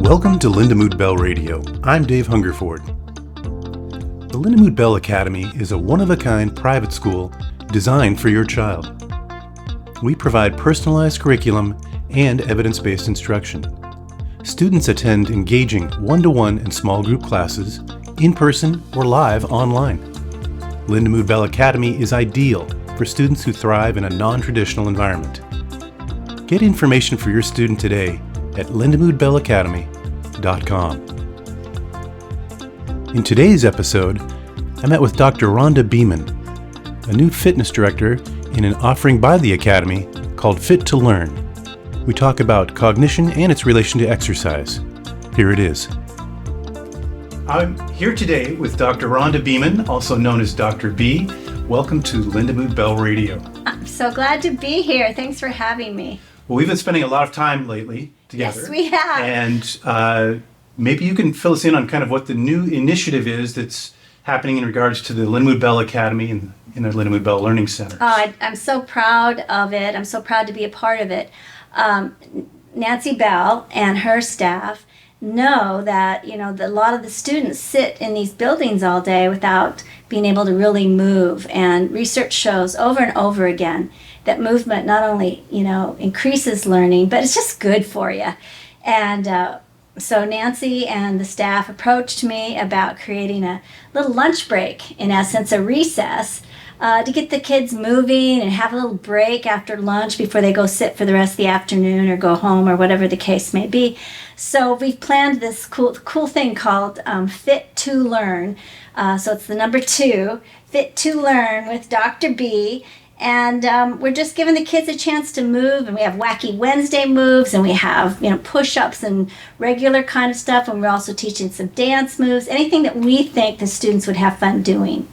Welcome to Lindamood-Bell Radio. I'm Dave Hungerford. The Lindamood-Bell Academy is a one-of-a-kind private school designed for your child. We provide personalized curriculum and evidence-based instruction. Students attend engaging one-to-one and small group classes, in person or live online. Lindamood-Bell Academy is ideal for students who thrive in a non-traditional environment. Get information for your student today at lindamoodbellacademy.com. In today's episode, I met with Dr. Ronda Beaman, a new fitness director in an offering by the Academy called Fit2Learn. We talk about cognition and its relation to exercise. Here it is. I'm here today with Dr. Ronda Beaman, also known as Dr. B. Welcome to Lindamood-Bell Radio. I'm so glad to be here. Thanks for having me. Well, we've been spending a lot of time lately together. Yes, we have. And maybe you can fill us in on kind of what the new initiative is that's happening in regards to the Lindamood-Bell Academy and in the Lindamood-Bell Learning Center. Oh, I'm so proud of it. I'm so proud to be a part of it. Nancy Bell and her staff know that, a lot of the students sit in these buildings all day without being able to really move. And research shows over and over again that movement not only, increases learning, but it's just good for you. And so Nancy and the staff approached me about creating a little lunch break, in essence, a recess, to get the kids moving and have a little break after lunch before they go sit for the rest of the afternoon or go home or whatever the case may be. So we've planned this cool thing called Fit2Learn. So it's the number 2, Fit2Learn with Dr. B. And we're just giving the kids a chance to move, and we have Wacky Wednesday moves, and we have push-ups and regular kind of stuff, and we're also teaching some dance moves, anything that we think the students would have fun doing.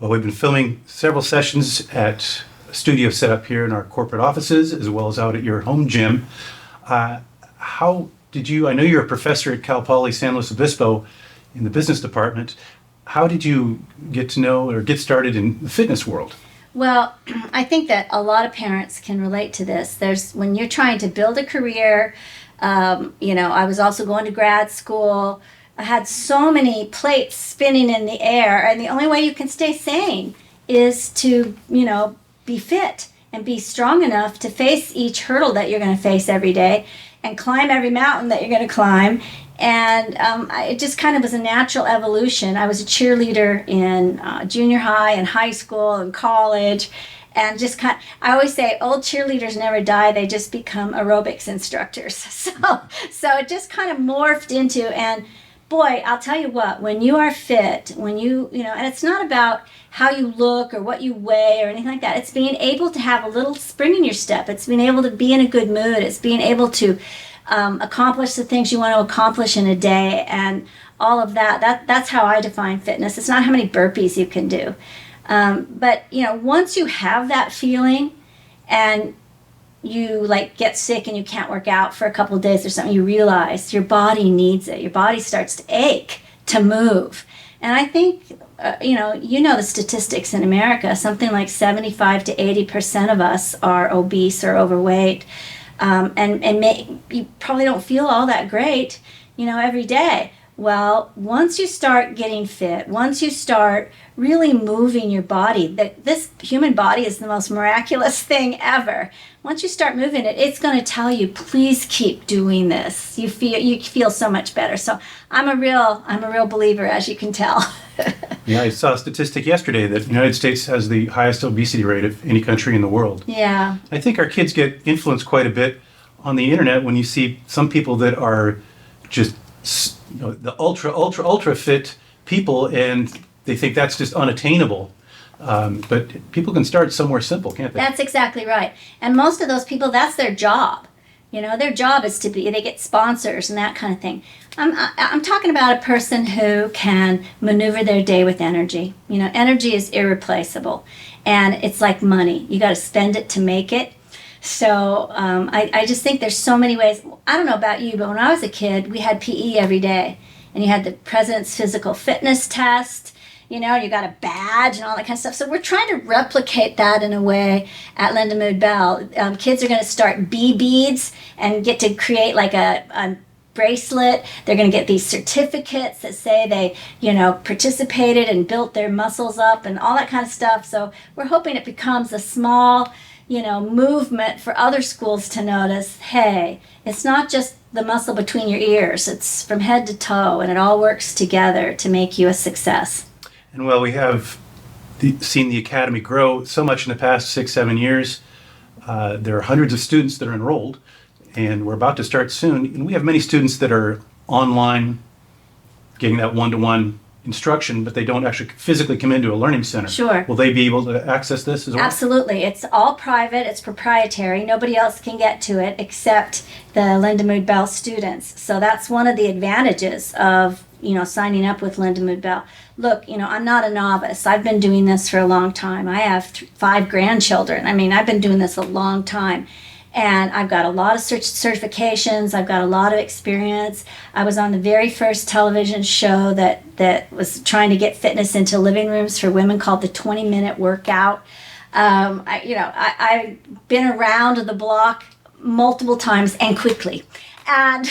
Well, we've been filming several sessions at a studio set up here in our corporate offices, as well as out at your home gym. How did you, I know you're a professor at Cal Poly San Luis Obispo in the business department. How did you get to know or get started in the fitness world? Well, I think that a lot of parents can relate to this. When you're trying to build a career, I was also going to grad school. I had so many plates spinning in the air, and the only way you can stay sane is to, be fit and be strong enough to face each hurdle that you're going to face every day and climb every mountain that you're going to climb. And it just kind of was a natural evolution. I was a cheerleader in junior high and high school and college. And I always say old cheerleaders never die, they just become aerobics instructors. So it just kind of morphed into, and boy, I'll tell you what, when you are fit, and it's not about how you look or what you weigh or anything like that. It's being able to have a little spring in your step. It's being able to be in a good mood. It's being able to accomplish the things you want to accomplish in a day, and all of that. That's how I define fitness. It's not how many burpees you can do. But once you have that feeling and you get sick and you can't work out for a couple of days or something, you realize your body needs it. Your body starts to ache to move. And I think, the statistics in America, something like 75 to 80% of us are obese or overweight. You probably don't feel all that great, every day. Well, once you start getting fit, once you start really moving your body, this human body is the most miraculous thing ever. Once you start moving it, it's going to tell you, please keep doing this. You feel so much better. So I'm a real believer, as you can tell. Yeah, I saw a statistic yesterday that the United States has the highest obesity rate of any country in the world. Yeah. I think our kids get influenced quite a bit on the internet when you see some people that are just the ultra fit people, and they think that's just unattainable. But people can start somewhere simple, can't they? That's exactly right. And most of those people, that's their job. Their job is they get sponsors and that kind of thing. I'm talking about a person who can maneuver their day with energy. Energy is irreplaceable, and it's like money. You got to spend it to make it. So I just think there's so many ways. I don't know about you, but when I was a kid, we had PE every day, and you had the president's physical fitness test. You got a badge and all that kind of stuff. So we're trying to replicate that in a way at Lindamood-Bell. Kids are going to start bee beads and get to create like a bracelet. They're going to get these certificates that say they, participated and built their muscles up and all that kind of stuff. So we're hoping it becomes a small, movement for other schools to notice, hey, it's not just the muscle between your ears. It's from head to toe, and it all works together to make you a success. And we have seen the Academy grow so much in the past 6-7 years. There are hundreds of students that are enrolled, and we're about to start soon. And we have many students that are online getting that one-to-one instruction, but they don't actually physically come into a learning center. Sure. Will they be able to access this as well? Absolutely. It's all private. It's proprietary. Nobody else can get to it except the Lindamood-Bell students. So that's one of the advantages of, signing up with Lindamood-Bell. Look, I'm not a novice. I've been doing this for a long time. I have 5 grandchildren. I've been doing this a long time. And I've got a lot of certifications. I've got a lot of experience. I was on the very first television show that was trying to get fitness into living rooms for women, called the 20-Minute Workout. I've been around the block multiple times and quickly, and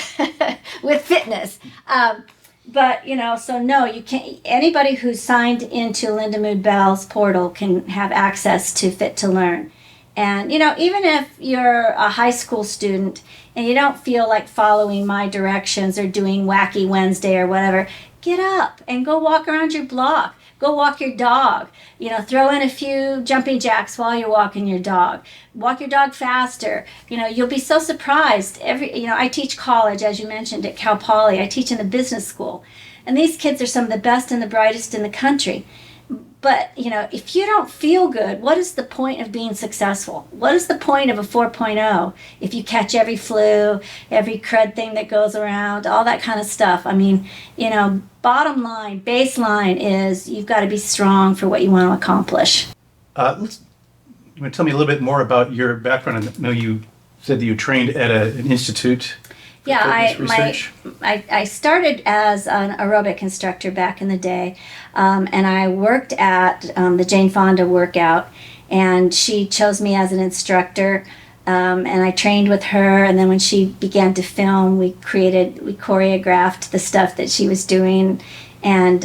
with fitness. So no, you can't. Anybody who's signed into Lindamood-Bell's portal can have access to Fit2Learn. And, even if you're a high school student and you don't feel like following my directions or doing Wacky Wednesday or whatever, get up and go walk around your block. Go walk your dog. Throw in a few jumping jacks while you're walking your dog. Walk your dog faster. You'll be so surprised. I teach college, as you mentioned, at Cal Poly. I teach in the business school. And these kids are some of the best and the brightest in the country. But, if you don't feel good, what is the point of being successful? What is the point of a 4.0 if you catch every flu, every crud thing that goes around, all that kind of stuff? Bottom line, baseline is you've got to be strong for what you want to accomplish. You want to tell me a little bit more about your background? I know you said that you trained at an institute. Yeah, I started as an aerobic instructor back in the day, and I worked at the Jane Fonda workout, and she chose me as an instructor, and I trained with her, and then when she began to film, we choreographed the stuff that she was doing, and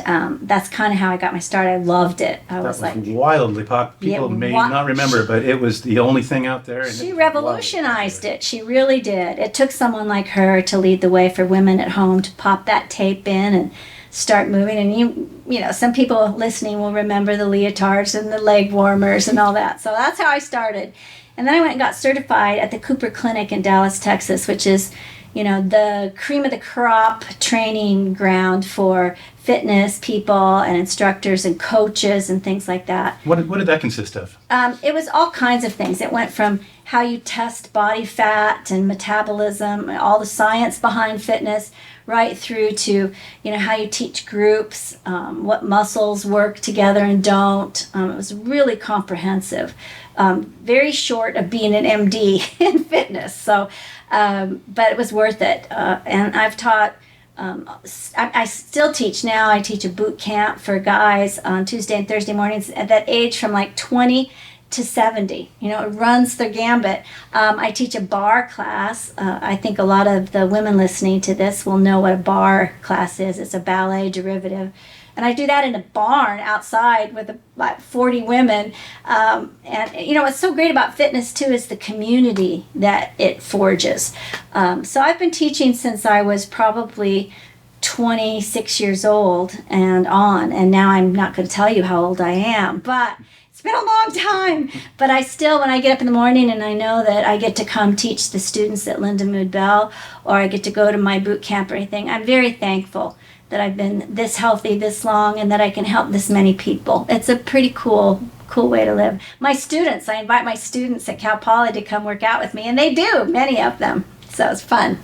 that's kind of how I got my start. I loved it. That was wildly popular. People may not remember, but it was the only thing out there. And she revolutionized it. She really did. It took someone like her to lead the way for women at home to pop that tape in and start moving. And some people listening will remember the leotards and the leg warmers and all that. So that's how I started. And then I went and got certified at the Cooper Clinic in Dallas, Texas, which is the cream of the crop training ground for fitness people and instructors and coaches and things like that. What did that consist of? It was all kinds of things. It went from how you test body fat and metabolism, all the science behind fitness, right through to how you teach groups, what muscles work together and don't. It was really comprehensive, very short of being an MD in fitness. So, but it was worth it. And I've taught. I still teach now. I teach a boot camp for guys on Tuesday and Thursday mornings at that age from like 20 to 70. It runs the gambit. I teach a bar class. I think a lot of the women listening to this will know what a bar class is. It's a ballet derivative. And I do that in a barn outside with about 40 women. And what's so great about fitness too is the community that it forges. So I've been teaching since I was probably 26 years old and on. And now I'm not going to tell you how old I am, but it's been a long time. But I still, when I get up in the morning and I know that I get to come teach the students at Lindamood-Bell, or I get to go to my boot camp or anything, I'm very thankful that I've been this healthy this long and that I can help this many people. It's a pretty cool way to live. My students, I invite my students at Cal Poly to come work out with me, and they do, many of them. So it's fun.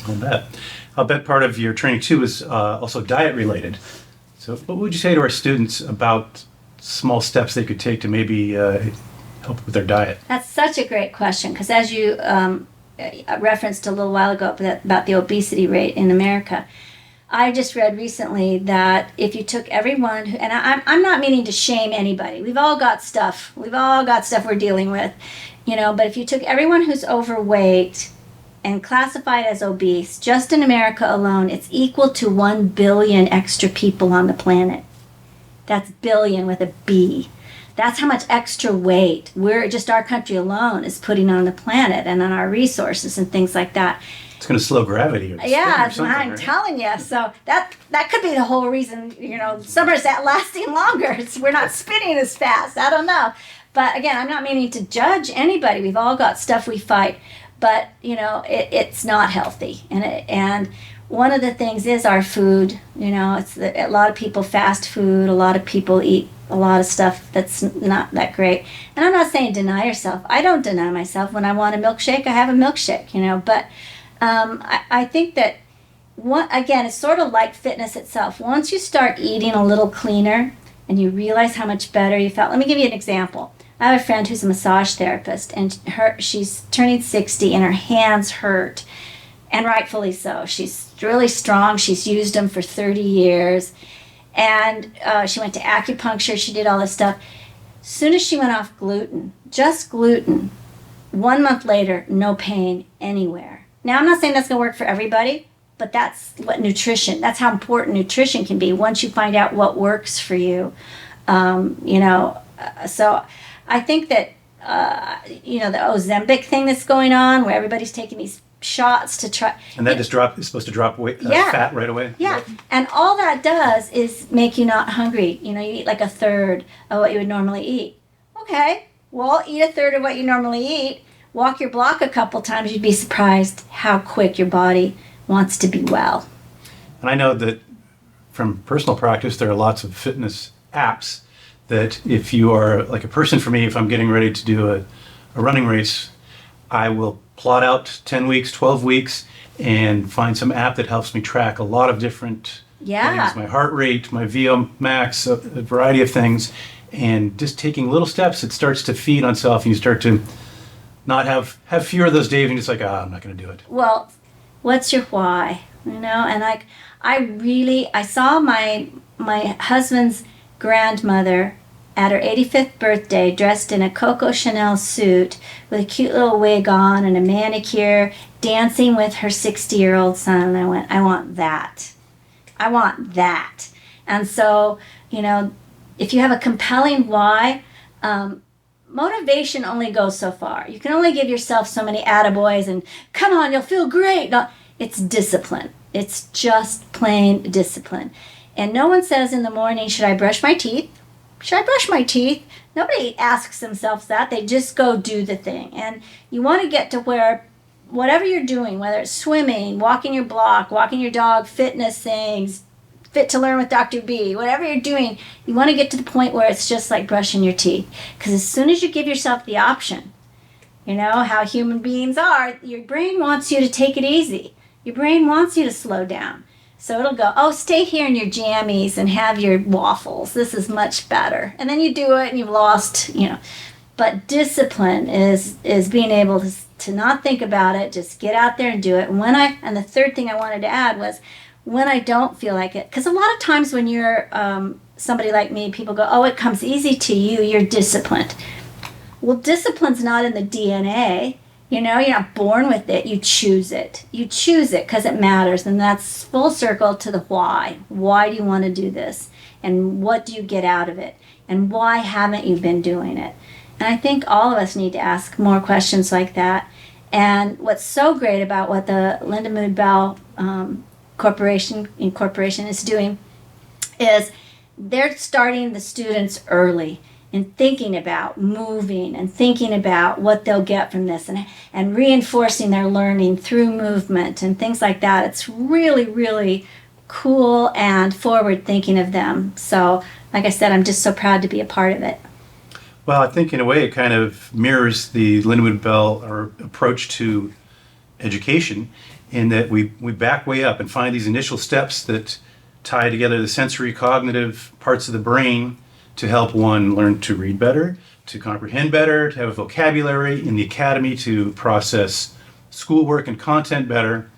I'll bet part of your training too is also diet related. So what would you say to our students about small steps they could take to maybe help with their diet? That's such a great question, because as you referenced a little while ago about the obesity rate in America, I just read recently that if you took everyone, and I'm not meaning to shame anybody. We've all got stuff. We're dealing with, but if you took everyone who's overweight and classified as obese, just in America alone, it's equal to 1 billion extra people on the planet. That's billion with a B. That's how much extra weight our country alone is putting on the planet and on our resources and things like that. It's going to slow gravity. Yeah, I'm telling you. So that could be the whole reason, summer's lasting longer. We're not spinning as fast. I don't know. But again, I'm not meaning to judge anybody. We've all got stuff we fight. But, it's not healthy. And one of the things is our food. A lot of people fast food. A lot of people eat a lot of stuff that's not that great. And I'm not saying deny yourself. I don't deny myself. When I want a milkshake, I have a milkshake, But I think that, again, it's sort of like fitness itself. Once you start eating a little cleaner and you realize how much better you felt. Let me give you an example. I have a friend who's a massage therapist, and she's turning 60 and her hands hurt, and rightfully so. She's really strong. She's used them for 30 years. And she went to acupuncture. She did all this stuff. As soon as she went off gluten, just gluten, 1 month later, no pain anywhere. Now, I'm not saying that's going to work for everybody, but that's that's how important nutrition can be once you find out what works for you. So I think that, the Ozempic thing that's going on, where everybody's taking these shots to try. And that is supposed to drop weight, fat right away? Yeah. And all that does is make you not hungry. You eat like a third of what you would normally eat. Okay, well, eat a third of what you normally eat. Walk your block a couple times. You'd be surprised how quick your body wants to be well. And I know that from personal practice, there are lots of fitness apps that if you are like a person, for me, if I'm getting ready to do a running race, I will plot out 10 weeks, 12 weeks, and find some app that helps me track a lot of different things, my heart rate, my VO max, a variety of things. And just taking little steps, it starts to feed on self, and you start to not have fewer of those days, and you're just like, I'm not going to do it. Well, what's your why? And I saw my husband's grandmother at her 85th birthday dressed in a Coco Chanel suit with a cute little wig on and a manicure, dancing with her 60-year-old son. And I went, I want that. I want that. And so, if you have a compelling why, motivation only goes so far. You can only give yourself so many attaboys and, come on, you'll feel great. No, it's discipline. It's just plain discipline. And no one says in the morning, should I brush my teeth? Should I brush my teeth? Nobody asks themselves that. They just go do the thing. And you want to get to where whatever you're doing, whether it's swimming, walking your block, walking your dog, fitness things, Fit2Learn with Dr. B, whatever you're doing, you want to get to the point where it's just like brushing your teeth. Because as soon as you give yourself the option, how human beings are, your brain wants you to take it easy. Your brain wants you to slow down. So it'll go, stay here in your jammies and have your waffles. This is much better. And then you do it and you've lost, But discipline is being able to not think about it, just get out there and do it. And the third thing I wanted to add was when I don't feel like it. Because a lot of times when you're somebody like me, people go, it comes easy to you, you're disciplined. Well, discipline's not in the DNA. You're not born with it. You choose it. You choose it because it matters. And that's full circle to the why. Why do you want to do this? And what do you get out of it? And why haven't you been doing it? And I think all of us need to ask more questions like that. And what's so great about what the Lindamood-Bell Corporation is doing is they're starting the students early and thinking about moving and thinking about what they'll get from this and reinforcing their learning through movement and things like that. It's really, really cool and forward thinking of them. So, like I said, I'm just so proud to be a part of it. Well, I think in a way it kind of mirrors the Lindamood-Bell approach to education in that we back way up and find these initial steps that tie together the sensory cognitive parts of the brain to help one learn to read better, to comprehend better, to have a vocabulary in the academy, to process schoolwork and content better.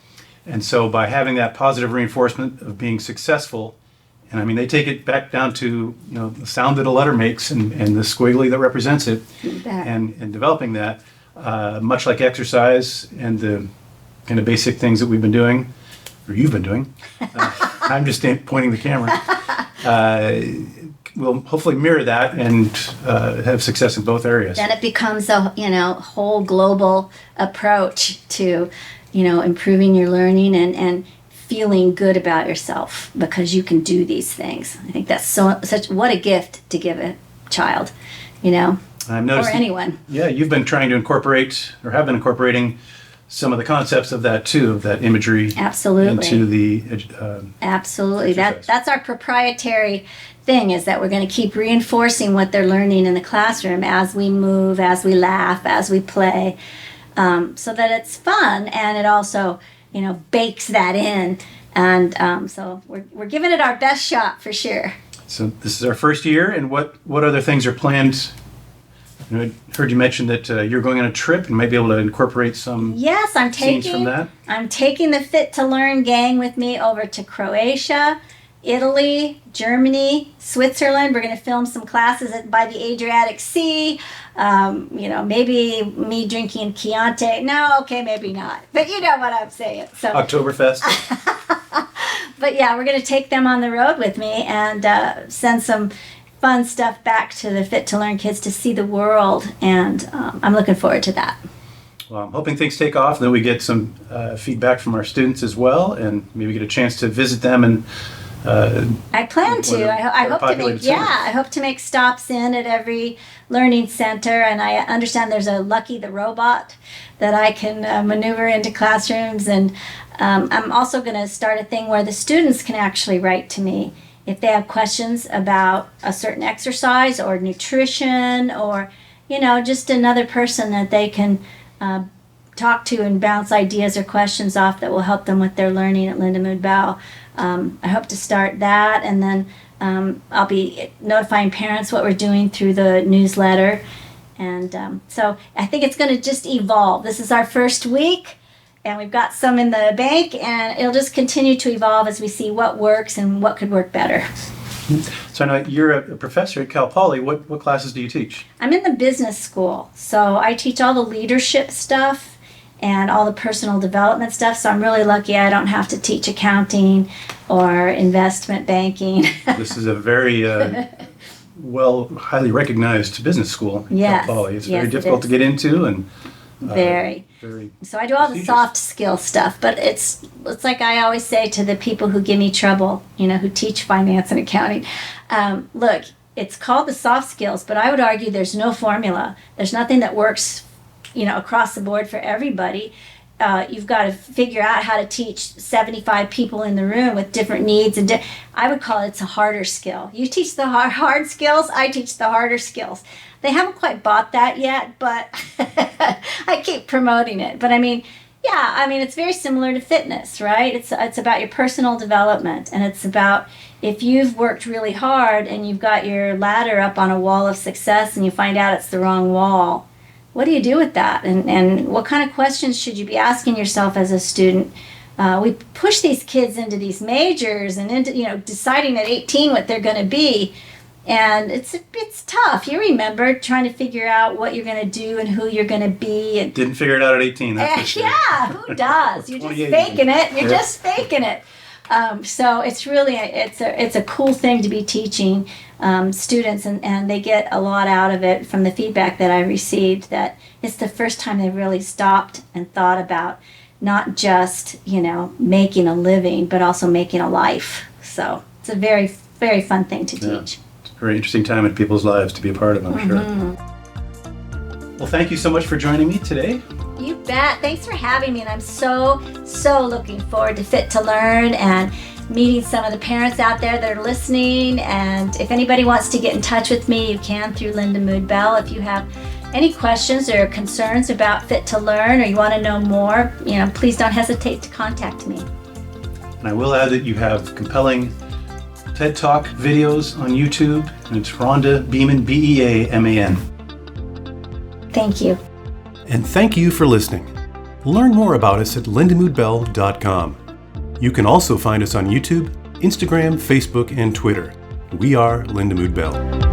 And so by having that positive reinforcement of being successful, and I mean, they take it back down to, the sound that a letter makes and the squiggly that represents it, and developing that, much like exercise and the kind of basic things that we've been doing, or you've been doing. I'm just pointing the camera. We'll hopefully mirror that and have success in both areas. Then it becomes a whole global approach to improving your learning and feeling good about yourself because you can do these things. I think that's what a gift to give a child, I've noticed or anyone. You've been trying to incorporate, or have been incorporating, some of the concepts of that too, of that imagery. Absolutely. Into the absolutely. exercise. That's our proprietary thing, is that we're going to keep reinforcing what they're learning in the classroom as we move, as we laugh, as we play, so that it's fun, and it also bakes that in, and so we're giving it our best shot for sure. So this is our first year, and what other things are planned? I heard you mention that you're going on a trip and might be able to incorporate some Yes, scenes from that. I'm taking the Fit2Learn gang with me over to Croatia, Italy, Germany, Switzerland. We're going to film some classes by the Adriatic Sea. Maybe me drinking Chianti. No, okay, maybe not. But you know what I'm saying. So Oktoberfest. But yeah, we're going to take them on the road with me and send some fun stuff back to the Fit2Learn kids to see the world. And I'm looking forward to that. Well, I'm hoping things take off, and that we get some feedback from our students as well, and maybe get a chance to visit them. And I plan to. I hope to make stops in at every learning center, and I understand there's a Lucky the robot that I can maneuver into classrooms, and I'm also going to start a thing where the students can actually write to me if they have questions about a certain exercise or nutrition, or just another person that they can talk to and bounce ideas or questions off that will help them with their learning at Lindamood-Bell. I hope to start that, and then I'll be notifying parents what we're doing through the newsletter. And so I think it's going to just evolve. This is our first week, and we've got some in the bank, and it'll just continue to evolve as we see what works and what could work better. So I know you're a professor at Cal Poly. What classes do you teach? I'm in the business school, so I teach all the leadership stuff and all the personal development stuff. So I'm really lucky I don't have to teach accounting or investment banking. This is a very highly recognized business school at Yes. Cal Poly. It's Yes, very it difficult is. to get into, and Very. So I do all the prestigious. soft skill stuff, but it's like I always say to the people who give me trouble, who teach finance and accounting, look, it's called the soft skills, but I would argue there's no formula. There's nothing that works, across the board for everybody. You've got to figure out how to teach 75 people in the room with different needs, and I would call it's a harder skill. You teach the hard skills, I teach the harder skills. They haven't quite bought that yet, but I keep promoting it. But it's very similar to fitness, right? It's about your personal development, and it's about if you've worked really hard and you've got your ladder up on a wall of success and you find out it's the wrong wall, what do you do with that? And what kind of questions should you be asking yourself as a student? We push these kids into these majors and into deciding at 18 what they're going to be. And it's tough. You remember trying to figure out what you're going to do and who you're going to be. And didn't figure it out at 18. That's for sure. Yeah, who does? You're just faking it. You're just faking it. So it's really it's a cool thing to be teaching students, and they get a lot out of it from the feedback that I received. That it's the first time they've really stopped and thought about not just making a living, but also making a life. So it's a very, very fun thing to teach. Very interesting time in people's lives to be a part of, I'm sure. Well, thank you so much for joining me today. You bet. Thanks for having me, and I'm so looking forward to Fit2Learn and meeting some of the parents out there that are listening. And if anybody wants to get in touch with me, you can through Lindamood-Bell. If you have any questions or concerns about Fit2Learn, or you want to know more, please don't hesitate to contact me. And I will add that you have compelling TED Talk videos on YouTube, and it's Ronda Beaman, Beaman. Thank you. And thank you for listening. Learn more about us at lindamood-bell.com. You can also find us on YouTube, Instagram, Facebook, and Twitter. We are Lindamood-Bell.